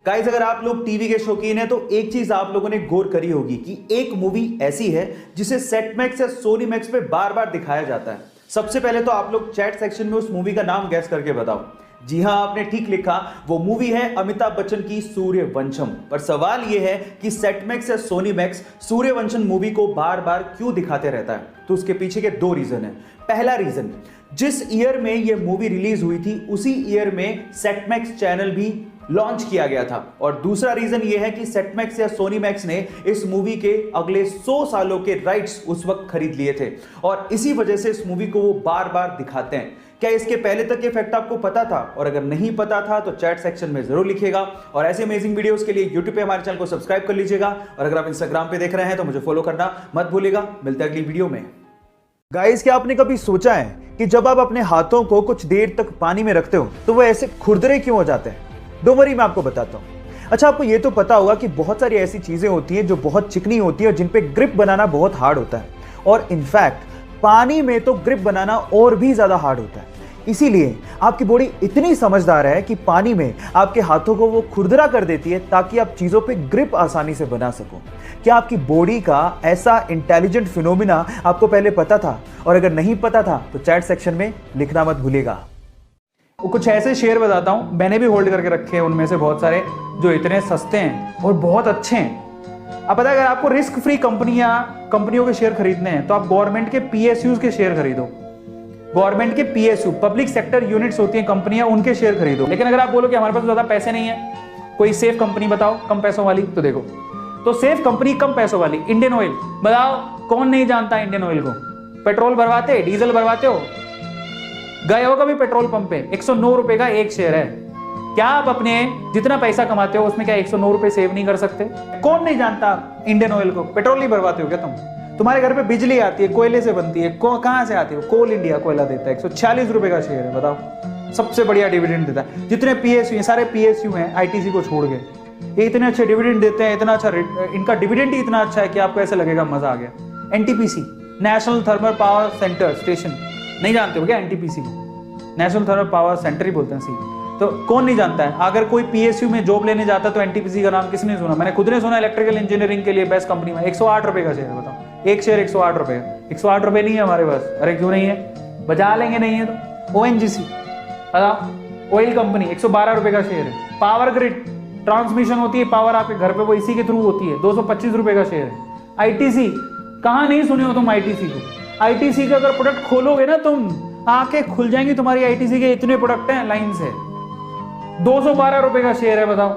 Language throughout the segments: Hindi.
गाइस, अगर आप लोग टीवी के शौकीन हैं तो एक चीज आप लोगों ने गौर करी होगी कि एक मूवी ऐसी है जिसे सेट मैक्स या सोनी मैक्स पे बार बार दिखाया जाता है। सबसे पहले तो आप लोग चैट सेक्शन में उस मूवी का नाम गैस करके बताओ। जी हां, आपने ठीक लिखा, वो मूवी है अमिताभ बच्चन की सूर्यवंशम। पर सवाल यह है कि सेट मैक्स या सोनी मैक्स सूर्यवंशम मूवी को बार बार क्यों दिखाते रहता है? तो उसके पीछे के दो रीजन है। पहला रीजन, जिस ईयर में यह मूवी रिलीज हुई थी उसी ईयर में सेट मैक्स चैनल भी लॉन्च किया गया था। और दूसरा रीजन यह है कि सेट मैक्स या सोनी मैक्स ने इस मूवी के अगले 100 सालों के राइट्स उस वक्त खरीद लिए थे और इसी वजह से इस मूवी को वो बार बार दिखाते हैं। क्या इसके पहले तक के फैक्ट आपको पता था? और अगर नहीं पता था तो चैट सेक्शन में जरूर लिखिएगा। और ऐसे अमेजिंग वीडियोस के लिए यूट्यूब पे हमारे चैनल को सब्सक्राइब कर लीजिएगा। और अगर आप इंस्टाग्राम पे देख रहे हैं तो मुझे फॉलो करना मत भूलिएगा। मिलते हैं अगली वीडियो में। गाइस, क्या आपने कभी सोचा है कि जब आप अपने हाथों को कुछ देर तक पानी में रखते हो तो वो ऐसे खुरदरे क्यों हो जाते हैं? डोंट वरी, मैं आपको बताता हूं। अच्छा, आपको ये तो पता होगा कि बहुत सारी ऐसी चीजें होती हैं जो बहुत चिकनी होती है और जिन पे ग्रिप बनाना बहुत हार्ड होता है। और इनफैक्ट पानी में तो ग्रिप बनाना और भी ज्यादा हार्ड होता है। इसीलिए आपकी बॉडी इतनी समझदार है कि पानी में आपके हाथों को वो खुरदरा कर देती है ताकि आप चीजों पे ग्रिप आसानी से बना सको। क्या आपकी बॉडी का ऐसा इंटेलिजेंट फिनोमिना आपको पहले पता था? और अगर नहीं पता था तो चैट सेक्शन में लिखना मत भूलिएगा। कुछ ऐसे शेयर बताता हूं, मैंने भी होल्ड करके रखे हैं उनमें से बहुत सारे जो इतने सस्ते हैं और बहुत अच्छे हैं। अब पता है, अगर आपको रिस्क फ्री कंपनियों के शेयर खरीदने हैं तो आप गवर्नमेंट के पीएसयूज के शेयर खरीदो। गवर्नमेंट के पीएसयू, पब्लिक सेक्टर यूनिट्स होती हैं कंपनियां, उनके शेयर खरीदो। लेकिन अगर आप बोलो कि हमारे पास ज्यादा पैसे नहीं है, कोई सेफ कंपनी बताओ कम पैसों वाली, तो देखो, तो सेफ कंपनी कम पैसों वाली इंडियन ऑयल। बताओ कौन नहीं जानता इंडियन ऑयल को? पेट्रोल भरवाते, डीजल भरवाते हो, गए हो कभी पेट्रोल पंप पे? 109 रुपए का एक शेयर है। क्या आप अपने जितना पैसा कमाते हो उसमें क्या 109 रुपए सेव नहीं कर सकते? कौन नहीं जानता इंडियन ऑयल को? पेट्रोल नहीं भरवाते हो क्या तुम? तुम्हारे घर पे बिजली आती है, कोयले से बनती है, कहां से आती है? कोल इंडिया कोयला देता है, 146 रुपए का शेयर है। बताओ, सबसे बढ़िया डिविडेंड देता है। जितने पीएसयू, सारे पीएसयू हैं आईटीसी को छोड़ के, ये इतने अच्छे डिविडेंड देते हैं, इतना अच्छा इनका डिविडेंड ही इतना अच्छा है कि आपको ऐसा लगेगा मजा आ गया। NTPC, national thermal power centre station, नहीं जानते हो क्या एनटीपीसी को? नेशनल थर्मल पावर सेंटर ही बोलते हैं सी। तो कौन नहीं जानता है? अगर कोई पीएसयू में जॉब लेने जाता तो एनटीपीसी का नाम किसने सुना? मैंने खुद ने सुना। इलेक्ट्रिकल इंजीनियरिंग के लिए बेस्ट कंपनी में 108 रुपए का शेयर है। बताओ, एक शेयर 108 रुपए। 108 रुपए नहीं है हमारे पास। अरे क्यों नहीं है? बजा लेंगे, नहीं है तो। ओएनजीसी, बताओ, ऑयल कंपनी, 112 रुपए का शेयर है। पावर ग्रिड, ट्रांसमिशन होती है पावर आपके घर पे, वो इसी के थ्रू होती है, 225 रुपए का शेयर है। आईटीसी, कहां नहीं सुने हो तुम आईटीसी को? आईटीसी का अगर प्रोडक्ट खोलोगे ना तुम, आंखें खुल जाएंगी तुम्हारी। आईटीसी के इतने प्रोडक्ट हैं लाइन से। 212 रुपए का शेयर है। बताओ,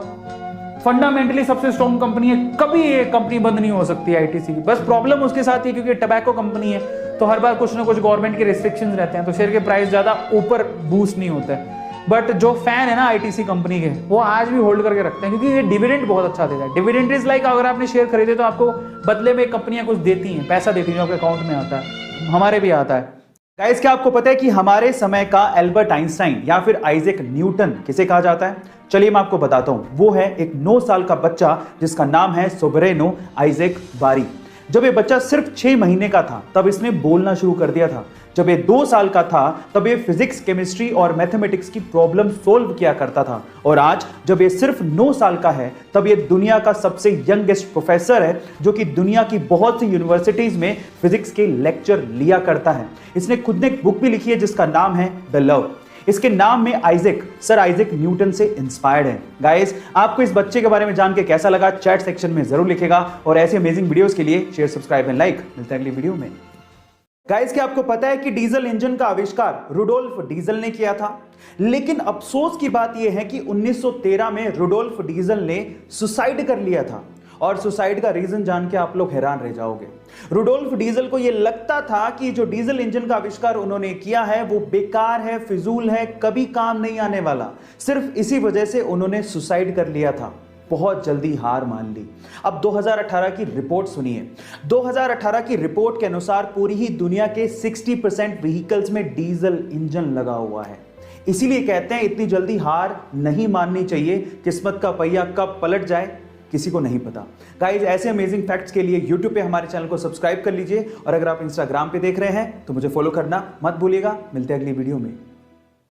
फंडामेंटली सबसे स्ट्रॉन्ग कंपनी है, कभी ये कंपनी बंद नहीं हो सकती आईटीसी की। बस प्रॉब्लम उसके साथ ही, क्योंकि टबैको कंपनी है तो हर बार कुछ ना कुछ गवर्नमेंट के रिस्ट्रिक्शंस रहते हैं, तो शेयर के प्राइस ज्यादा ऊपर बूस्ट नहीं होता है। बट जो फैन है ना आईटीसी कंपनी के, वो आज भी होल्ड करके रखते हैं क्योंकि ये डिविडेंड बहुत अच्छा देता है। डिविडेंड इज लाइक, अगर आपने शेयर खरीदे तो आपको बदले में कंपनियां कुछ देती हैं, पैसा देती हैं जो आपके अकाउंट में आता है। हमारे भी आता है। गाइस, क्या आपको पता है कि हमारे समय का एल्बर्ट आइंस्टाइन या फिर आइजैक न्यूटन किसे कहा जाता है? चलिए मैं आपको बताता हूं। वो है एक 9 साल का बच्चा जिसका नाम है सोबरेनो आइजैक बारी। जब ये बच्चा सिर्फ 6 महीने का था तब इसने बोलना शुरू कर दिया था। जब ये 2 साल का था तब ये फिजिक्स, केमिस्ट्री और मैथमेटिक्स की प्रॉब्लम सोल्व किया करता था। और आज जब ये सिर्फ 9 साल का है तब ये दुनिया का सबसे यंगेस्ट प्रोफेसर है जो कि दुनिया की बहुत सी यूनिवर्सिटीज में फिजिक्स के लेक्चर लिया करता है। इसने खुद ने एक बुक भी लिखी है जिसका नाम है द लव। इसके नाम में आइजैक, सर आइजैक न्यूटन से इंस्पायर्ड है। गाइस, आपको इस बच्चे के बारे में जान के कैसा लगा? चैट सेक्शन में जरूर लिखेगा। और ऐसे अमेजिंग वीडियोस के लिए शेयर, सब्सक्राइब एंड लाइक। मिलते हैं अगली वीडियो में। गाइस, क्या आपको पता है कि डीजल इंजन का आविष्कार रुडोल्फ डीजल ने किया था? लेकिन अफसोस की बात यह है कि 1913 में रुडोल्फ डीजल ने सुसाइड कर लिया था। और सुसाइड का रीजन जान के आप लोग हैरान रह जाओगे। रुडोल्फ डीजल को यह लगता था कि जो डीजल इंजन का आविष्कार उन्होंने किया है वो बेकार है, फिजूल है, कभी काम नहीं आने वाला। सिर्फ इसी वजह से उन्होंने सुसाइड कर लिया था। बहुत जल्दी हार मान ली। अब 2018 की रिपोर्ट सुनिए। 2018 की रिपोर्ट के अनुसार पूरी ही दुनिया के 60% व्हीकल्स में डीजल इंजन लगा हुआ है। इसीलिए कहते हैं इतनी जल्दी हार नहीं माननी चाहिए। किस्मत का पहिया कब पलट जाए किसी को नहीं पता। गाइस, ऐसे अमेजिंग फैक्ट्स के लिए YouTube पे हमारे चैनल को सब्सक्राइब कर लीजिए। और अगर आप इंस्टाग्राम पे देख रहे हैं तो मुझे फॉलो करना मत भूलिएगा। मिलते हैं अगली वीडियो में।